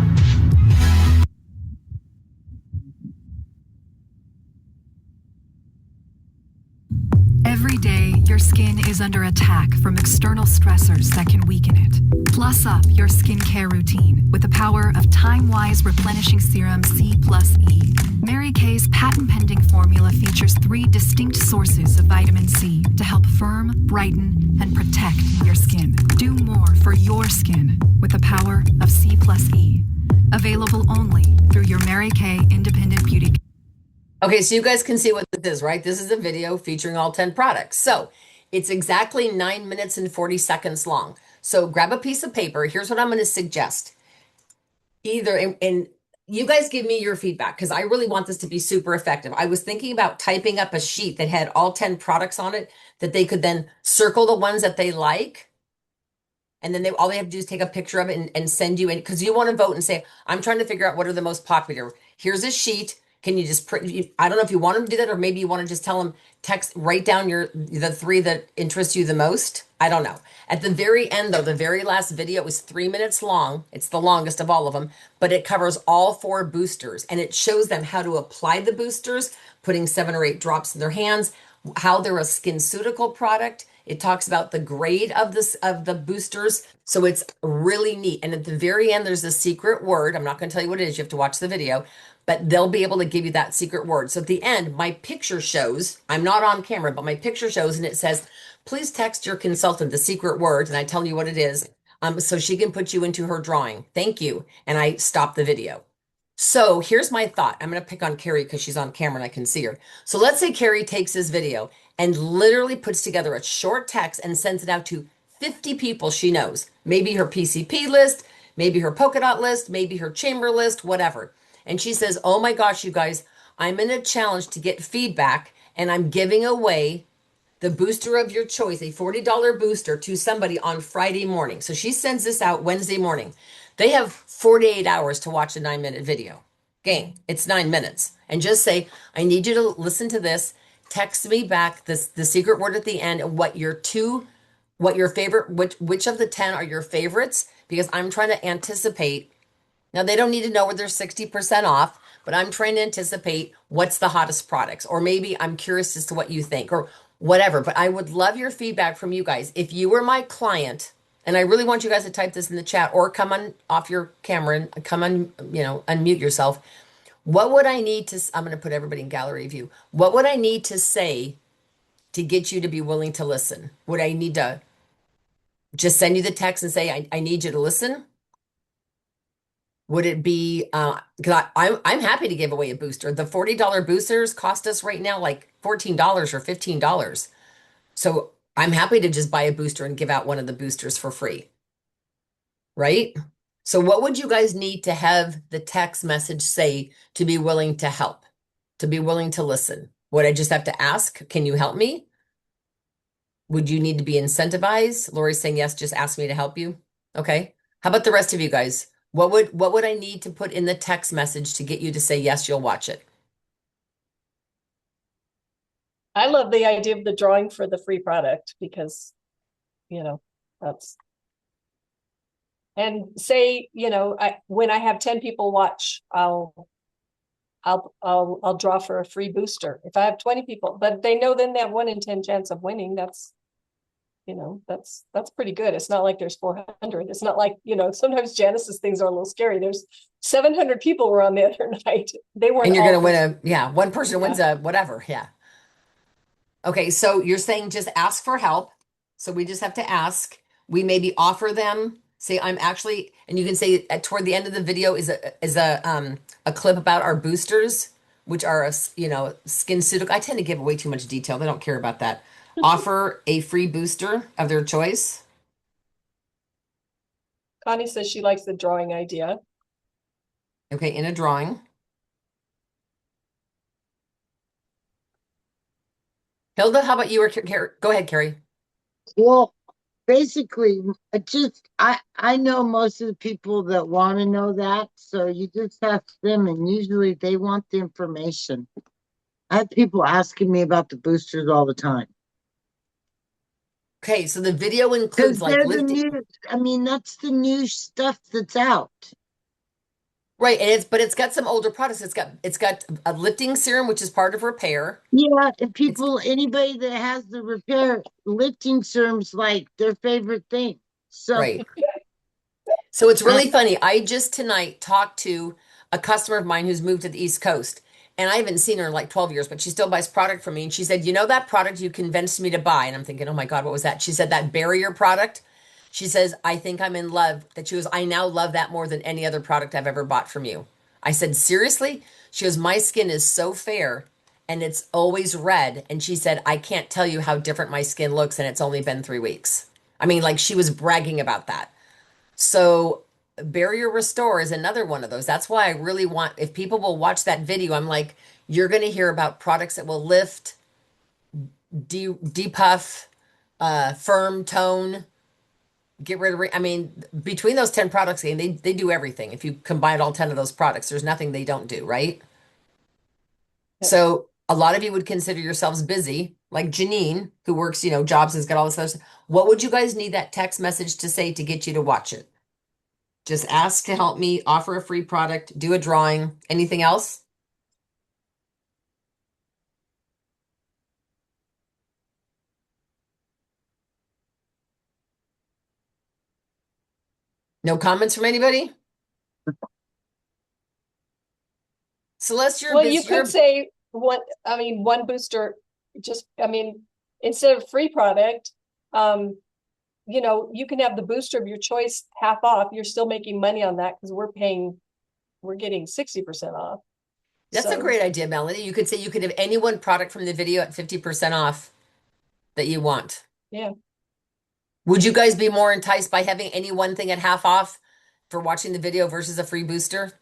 S9: Every day, your skin is under attack from external stressors that can weaken it. Plus up your skincare routine with the power of time-wise replenishing serum C plus E. Mary Kay's patent-pending formula features 3 distinct sources of vitamin C to help firm, brighten, and protect your skin. Do more for your skin with the power of C plus E. Available only through your Mary Kay Independent Beauty.
S2: Okay, so you guys can see what this is, right? This is a video featuring all 10 products. So it's exactly 9 minutes and 40 seconds long. So grab a piece of paper. Here's what I'm going to suggest. And you guys give me your feedback because I really want this to be super effective. I was thinking about typing up a sheet that had all 10 products on it that they could then circle the ones that they like. And then all they have to do is take a picture of it and send you in because you want to vote and say, I'm trying to figure out what are the most popular. Here's a sheet. Can you just print? I don't know if you want them to do that, or maybe you want to just tell them, write down the 3 that interest you the most. I don't know. At the very end, though, the very last video was 3 minutes long. It's the longest of all of them, but it covers all 4 boosters, and it shows them how to apply the boosters, putting 7 or 8 drops in their hands, how they're a SkinCeutical product. It talks about the grade of the boosters, so it's really neat. And at the very end, there's a secret word. I'm not going to tell you what it is. You have to watch the video. But they'll be able to give you that secret word. So at the end, my picture shows, I'm not on camera, but my picture shows, and it says, please text your consultant the secret word, and I tell you what it is. so she can put you into her drawing. Thank you. And I stopped the video. So here's my thought. I'm going to pick on Carrie because she's on camera and I can see her. So let's say Carrie takes this video and literally puts together a short text and sends it out to 50 people she knows. Maybe her PCP list, maybe her polka dot list, maybe her chamber list, whatever. And she says, oh my gosh, you guys, I'm in a challenge to get feedback and I'm giving away the booster of your choice, a $40 booster to somebody on Friday morning. So she sends this out Wednesday morning. They have 48 hours to watch a 9-minute video. Gang, it's 9 minutes. And just say, I need you to listen to this. Text me back the secret word at the end and what your favorite, which of the 10 are your favorites, because I'm trying to anticipate. Now they don't need to know where they're 60% off, but I'm trying to anticipate what's the hottest products, or maybe I'm curious as to what you think or whatever. But I would love your feedback from you guys. If you were my client, and I really want you guys to type this in the chat or come on off your camera and come on, unmute yourself. What would I need to, I'm going to put everybody in gallery view. What would I need to say to get you to be willing to listen? Would I need to just send you the text and say, I need you to listen? Would it be, because I'm happy to give away a booster. The $40 boosters cost us right now like $14 or $15. So I'm happy to just buy a booster and give out one of the boosters for free. Right? So what would you guys need to have the text message say to be willing to help, to be willing to listen? Would I just have to ask, can you help me? Would you need to be incentivized? Lori's saying, yes, just ask me to help you. Okay. How about the rest of you guys? What would I need to put in the text message to get you to say, yes, you'll watch it?
S3: I love the idea of the drawing for the free product because, that's, and say, when I have 10 people watch, I'll draw for a free booster. If I have 20 people, but they know then they have 1 in 10 chance of winning. That's pretty good. It's not like there's 400. It's not like, sometimes Janice's things are a little scary. There's 700 people were on the other night. They weren't.
S2: And you're going to win one person wins a whatever. Yeah. Okay. So you're saying just ask for help. So we just have to ask. We maybe offer them, say, I'm actually, and you can say toward the end of the video is a clip about our boosters, which are, skin suit. I tend to give away too much detail. They don't care about that. Offer a free booster of their choice.
S3: Connie says she likes the drawing idea.
S2: Okay, in a drawing. Hilda, how about you? Or go ahead, Carrie.
S7: Well, basically, I know most of the people that want to know that, so you just ask them, and usually they want the information. I have people asking me about the boosters all the time.
S2: Okay, so the video includes like lifting.
S7: That's the new stuff that's out.
S2: Right, and it's got some older products. It's got a lifting serum, which is part of repair.
S7: Yeah, and anybody that has the repair lifting serum's like their favorite thing. So
S2: right. So it's really funny. I just tonight talked to a customer of mine who's moved to the East Coast, and I haven't seen her in like 12 years, but she still buys product from me. And she said, that product you convinced me to buy. And I'm thinking, oh my God, what was that? She said that barrier product. She says, I think I'm in love. I now love that more than any other product I've ever bought from you. I said, seriously? She goes, my skin is so fair and it's always red. And she said, I can't tell you how different my skin looks. And it's only been 3 weeks. I mean, like she was bragging about that. So Barrier Restore is another one of those. That's why I really want, if people will watch that video, I'm like, you're going to hear about products that will lift, depuff, firm, tone, get rid of, between those 10 products, they do everything. If you combine all 10 of those products, there's nothing they don't do, right? Yeah. So a lot of you would consider yourselves busy, like Janine, who works, jobs and has got all this other stuff. What would you guys need that text message to say to get you to watch it? Just ask to help me, offer a free product, do a drawing, anything else? No comments from anybody? Celeste,
S3: you could say one booster, instead of free product, you know, you can have the booster of your choice half off. You're still making money on that because we're getting 60% off.
S2: That's a
S3: So,
S2: great idea, Melanie. You could say you could have any one product from the video at 50% off that you want.
S3: yeah,
S2: Would you guys be more enticed by having any one thing at half off for watching the video versus a free booster?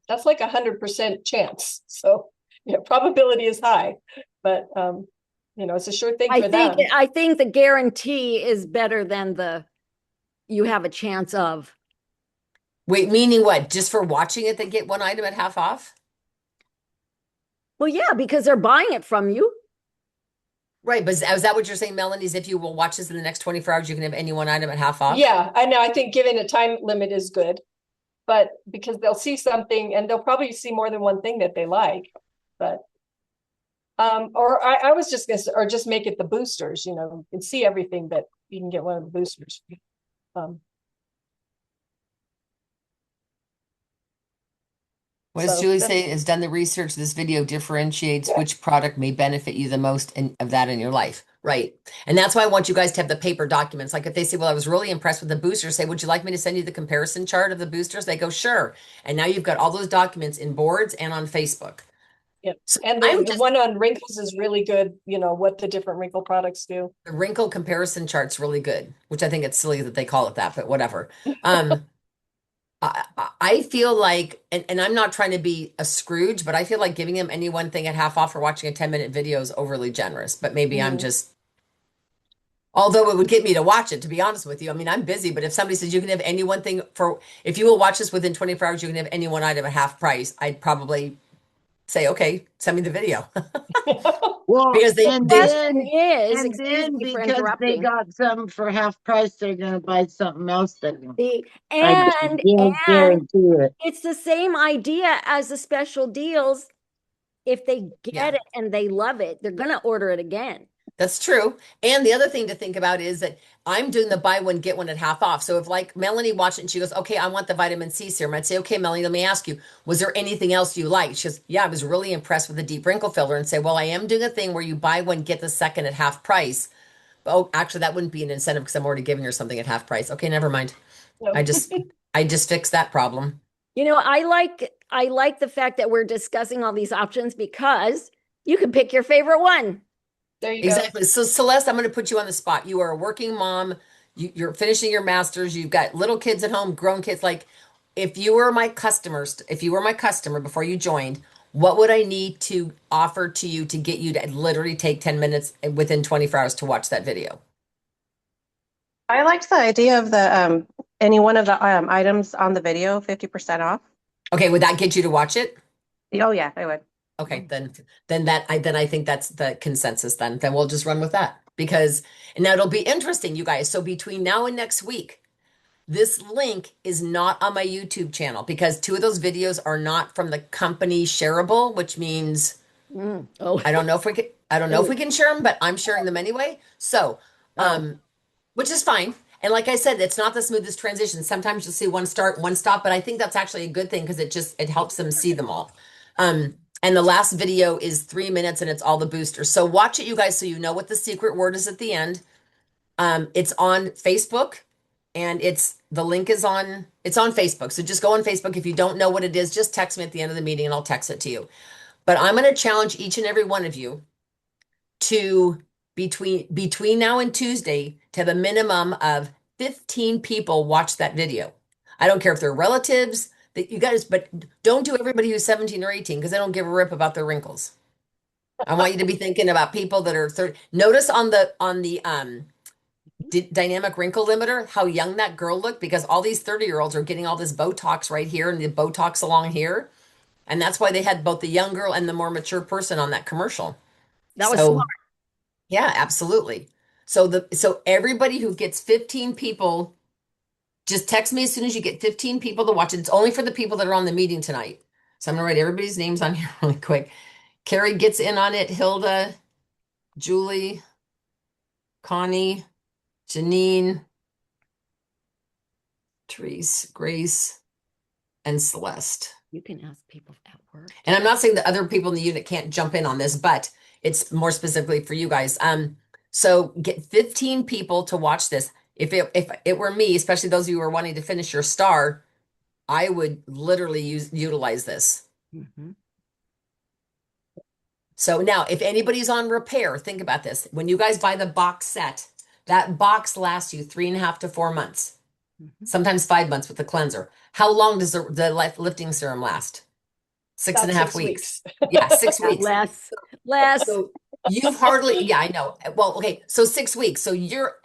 S3: that's like 100% chance. So, yeah, probability is high, but you know, it's a sure thing for them.
S11: I think the guarantee is better than the you have a chance of.
S2: Wait, meaning what? Just for watching it, they get one item at half off?
S11: Well, yeah, because they're buying it from you.
S2: Right, but is that what you're saying, Melanie? Is if you will watch this in the next 24 hours, you can have any one item at half off?
S3: Yeah, I know. I think giving a time limit is good, but because they'll see something and they'll probably see more than one thing that they like. But or I was just gonna or just make it the boosters, you know, you can see everything, but you can get one of the boosters.
S2: What does
S3: So
S2: Julie
S3: that's-
S2: say? Has done the research. This video differentiates which product may benefit you the most of that in your life. Right. And that's why I want you guys to have the paper documents. Like if they say, well, I was really impressed with the boosters, say, would you like me to send you the comparison chart of the boosters? They go, sure. And now you've got all those documents in boards and on Facebook.
S3: Yeah.
S2: So
S3: And the one on wrinkles is really good, you know, what the different wrinkle products do.
S2: the wrinkle comparison chart's really good, which I think it's silly that they call it that, but whatever. I feel like, and I'm not trying to be a Scrooge, but I feel like giving them any one thing at half off for watching a 10-minute video is overly generous. But maybe I'm just, although it would get me to watch it, to be honest with you. I mean, I'm busy, but if somebody says you can have any one thing if you will watch this within 24 hours, you can have any one item at half price, I'd probably say, okay, send me the video.
S7: Well,
S2: Because they
S7: and
S2: did-
S7: then,
S11: Is
S7: and then
S11: excuse me for
S7: because they
S11: interrupting.
S7: got something for half price, they're gonna buy something else.
S11: The,
S7: I
S11: and
S7: guarantee it.
S11: it's the same idea as the special deals. If they get
S2: Yeah.
S11: it and they love it, they're gonna order it again.
S2: That's true. And the other thing to think about is that I'm doing the buy one, get one at half off. So if like Melanie watched it and she goes, okay, I want the vitamin C serum. I'd say, okay, Melanie, let me ask you, was there anything else you liked? She goes, yeah, I was really impressed with the deep wrinkle filler, and say, well, I am doing a thing where you buy one, get the second at half price. Oh, actually, that wouldn't be an incentive because I'm already giving her something at half price. Okay, never mind.
S3: No.
S2: I just fixed that problem.
S11: You know, I like the fact that we're discussing all these options because you can pick your favorite one.
S3: There you
S2: Exactly. So Celeste, I'm going to put you on the spot. You are a working mom. You're finishing your master's. You've got little kids at home, grown kids. Like, if you were my customer before you joined, what would I need to offer to you to get you to literally take 10 minutes within 24 hours to watch that video?
S12: I liked the idea of the any one of the items on the video 50% off.
S2: Okay, would that get you to watch it?
S12: Oh yeah, I would.
S2: Okay, then I think that's the consensus then. Then we'll just run with that because and now it'll be interesting, you guys. So between now and next week, this link is not on my YouTube channel because 2 of those videos are not from the company shareable, which means
S11: Oh,
S2: I don't know if we can share them, but I'm sharing them anyway. So, which is fine. And like I said, it's not the smoothest transition. Sometimes you'll see one start, one stop, but I think that's actually a good thing because it helps them see them all. And the last video is 3 minutes and it's all the boosters. So watch it, you guys, so you know what the secret word is at the end. It's on Facebook and the link is on Facebook. So just go on Facebook. If you don't know what it is, just text me at the end of the meeting and I'll text it to you. But I'm going to challenge each and every one of you to between now and Tuesday to have a minimum of 15 people watch that video. I don't care if they're relatives that you guys, but don't do everybody who's 17 or 18 because they don't give a rip about their wrinkles. I want you to be thinking about people that are 30. Notice on the dynamic wrinkle limiter how young that girl looked because all these 30-year-olds are getting all this Botox right here and the Botox along here. And that's why they had both the young girl and the more mature person on that commercial.
S11: that was smart.
S2: Yeah, absolutely. So everybody who gets 15 people, just text me as soon as you get 15 people to watch it. It's only for the people that are on the meeting tonight. So I'm gonna write everybody's names on here really quick. Carrie gets in on it, Hilda, Julie, Connie, Janine, Therese, Grace, and Celeste.
S11: You can ask people at work.
S2: And I'm not saying that other people in the unit can't jump in on this, but it's more specifically for you guys. So get 15 people to watch this. If it were me, especially those of you who are wanting to finish your star, I would literally utilize this. So now, if anybody's on repair, think about this. When you guys buy the box set, that box lasts you 3.5 to 4 months, sometimes 5 months with the cleanser. How long does the lifting serum last? Six
S3: About
S2: and a half
S3: 6
S2: weeks.
S3: weeks.
S2: Yeah, 6 weeks.
S11: Less.
S2: So you've hardly, yeah, I know. Well, okay, so 6 weeks. So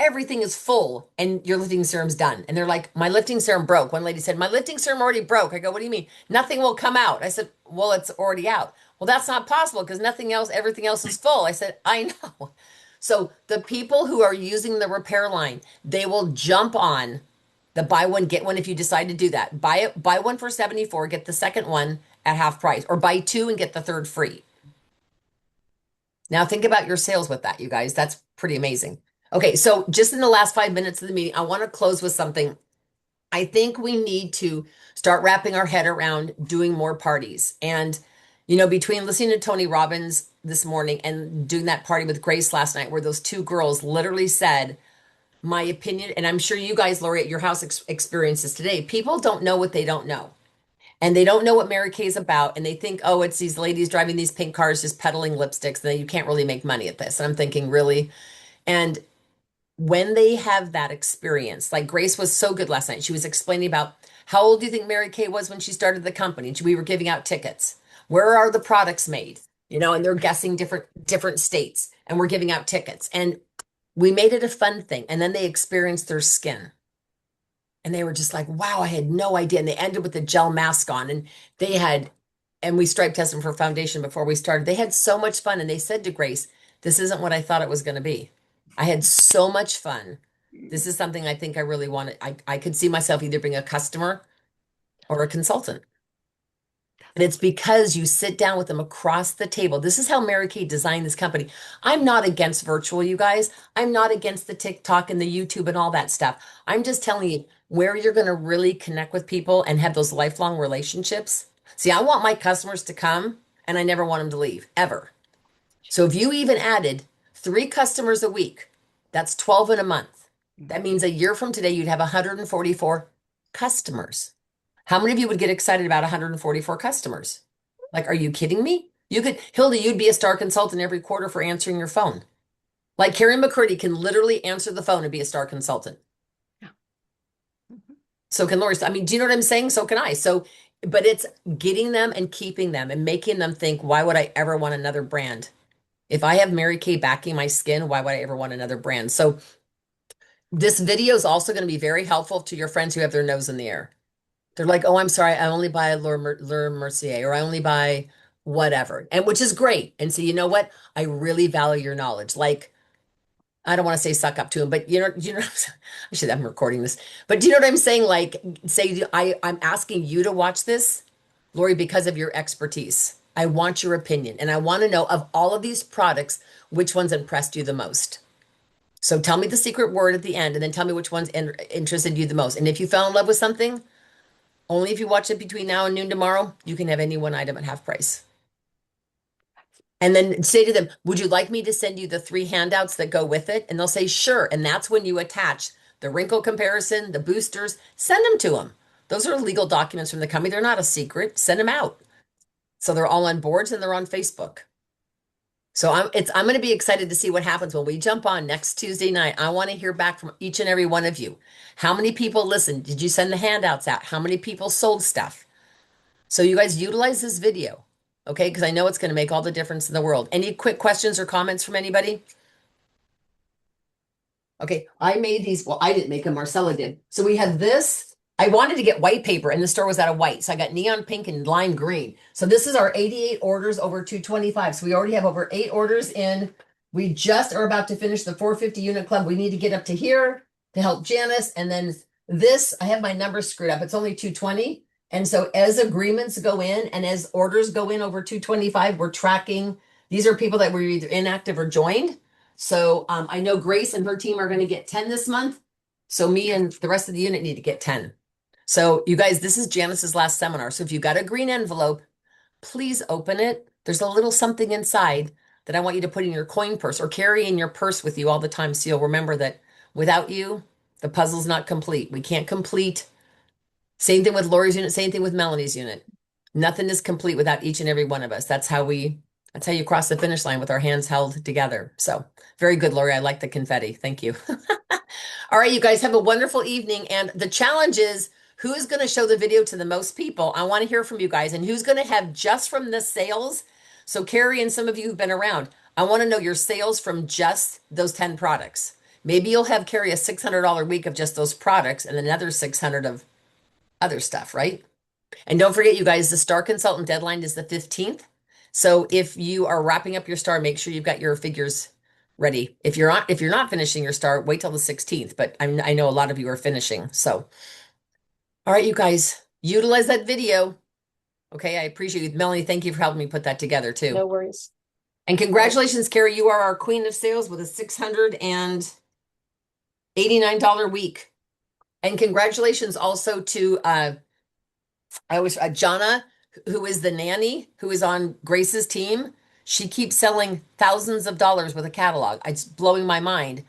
S2: everything is full and your lifting serum's done. And they're like, my lifting serum broke. One lady said, my lifting serum already broke. I go, what do you mean? Nothing will come out. I said, well, it's already out. Well, that's not possible because nothing else, everything else is full. I said, I know. So the people who are using the repair line, they will jump on the buy one, get one if you decide to do that. Buy one for 74, get the second one at half price, or buy two and get the third free. Now think about your sales with that, you guys. That's pretty amazing. Okay, so just in the last 5 minutes of the meeting, I want to close with something. I think we need to start wrapping our head around doing more parties. And, between listening to Tony Robbins this morning and doing that party with Grace last night, where those two girls literally said, my opinion, and I'm sure you guys, Lori, at your house experiences today, people don't know what they don't know. And they don't know what Mary Kay is about. And they think, oh, it's these ladies driving these pink cars, just peddling lipsticks. And you can't really make money at this. And I'm thinking, really? And when they have that experience, like Grace was so good last night. She was explaining about how old do you think Mary Kay was when she started the company? And we were giving out tickets. Where are the products made? And they're guessing different states. And we're giving out tickets. And we made it a fun thing. And then they experienced their skin. And they were just like, wow, I had no idea. And they ended with the gel mask on. And we stripe tested them for foundation before we started. They had so much fun. And they said to Grace, this isn't what I thought it was going to be. I had so much fun. This is something I think I really wanted. I could see myself either being a customer or a consultant. And it's because you sit down with them across the table. This is how Mary Kay designed this company. I'm not against virtual, you guys. I'm not against the TikTok and the YouTube and all that stuff. I'm just telling you where you're going to really connect with people and have those lifelong relationships. See, I want my customers to come and I never want them to leave, ever. So if you even added 3 customers a week, that's 12 in a month. That means a year from today, you'd have 144 customers. How many of you would get excited about 144 customers? Like, are you kidding me? Hilda, you'd be a star consultant every quarter for answering your phone. Like Carrie McCurdy can literally answer the phone and be a star consultant.
S11: Yeah.
S2: So can Lori. I mean, do you know what I'm saying? So can I. So, but it's getting them and keeping them and making them think, why would I ever want another brand? If I have Mary Kay backing my skin, why would I ever want another brand? So this video is also going to be very helpful to your friends who have their nose in the air. They're like, oh, I'm sorry, I only buy Laura Mercier, or I only buy whatever, and which is great. And so you know what? I really value your knowledge. Like, I don't want to say suck up to him, but I should. I'm recording this, but do you know what I'm saying? Like, say I'm asking you to watch this, Lori, because of your expertise. I want your opinion, and I want to know of all of these products, which ones impressed you the most. So tell me the secret word at the end, and then tell me which ones interested you the most. And if you fell in love with something, only if you watch it between now and noon tomorrow, you can have any one item at half price. And then say to them, would you like me to send you the 3 handouts that go with it? And they'll say, sure. And that's when you attach the wrinkle comparison, the boosters, send them to them. Those are legal documents from the company. They're not a secret. Send them out. So they're all on boards and they're on Facebook. So I'm going to be excited to see what happens when we jump on next Tuesday night. I want to hear back from each and every one of you. How many people listened? Did you send the handouts out? How many people sold stuff? So you guys utilize this video, okay? Because I know it's going to make all the difference in the world. Any quick questions or comments from anybody? Okay, I made these. Well, I didn't make them. Marcella did. So we had this. I wanted to get white paper and the store was out of white. So I got neon pink and lime green. So this is our 88 orders over 225. So we already have over 8 orders in. We just are about to finish the 450 unit club. We need to get up to here to help Janice. And then this, I have my numbers screwed up. It's only 220. And so as agreements go in and as orders go in over 225, we're tracking. These are people that were either inactive or joined. So I know Grace and her team are going to get 10 this month. So me and the rest of the unit need to get 10. So you guys, this is Janice's last seminar. So if you got a green envelope, please open it. There's a little something inside. that I want you to put in your coin purse or carry in your purse with you all the time. So you'll remember that without you, the puzzle's not complete. We can't complete. Same thing with Lori's unit, same thing with Melanie's unit. Nothing is complete without each and every one of us. That's how you cross the finish line with our hands held together. So very good, Lori. I like the confetti. Thank you. All right, you guys have a wonderful evening. And the challenge is who is going to show the video to the most people? I want to hear from you guys. And who's going to have just from the sales? So Carrie and some of you who've been around, I want to know your sales from just those 10 products. Maybe you'll have Carrie a $600 week of just those products and another 600 of other stuff, right? And don't forget, you guys, the Star Consultant deadline is the 15th. So if you are wrapping up your star, make sure you've got your figures ready. If you're not finishing your star, wait till the 16th. But I know a lot of you are finishing. So, all right, you guys, utilize that video. Okay, I appreciate it. Melanie, thank you for helping me put that together too.
S3: No worries.
S2: And congratulations, Carrie. You are our queen of sales with a $689 week. And congratulations also to Jonna, who is the nanny, who is on Grace's team. She keeps selling thousands of dollars with a catalog. It's blowing my mind.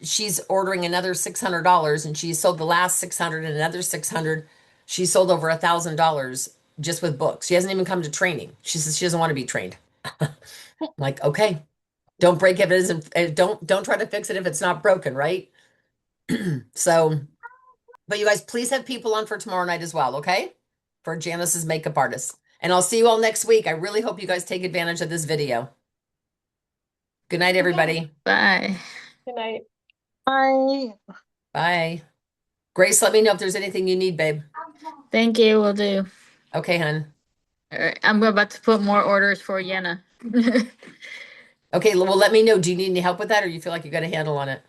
S2: She's ordering another $600, and she sold the last 600 and another 600. She sold over $1,000 just with books. She hasn't even come to training. She says she doesn't want to be trained. Like, okay, don't break if it isn't. Don't try to fix it if it's not broken, right? So. But you guys, please have people on for tomorrow night as well, okay? For Janice's makeup artist. And I'll see you all next week. I really hope you guys take advantage of this video. Good night, everybody.
S8: Bye.
S3: Good night.
S7: Bye.
S2: Bye. Grace, let me know if there's anything you need, babe.
S8: Thank you. Will do.
S2: Okay, hun.
S8: All right, I'm about to put more orders for Yenna.
S2: Okay, well, let me know. Do you need any help with that or you feel like you got a handle on it?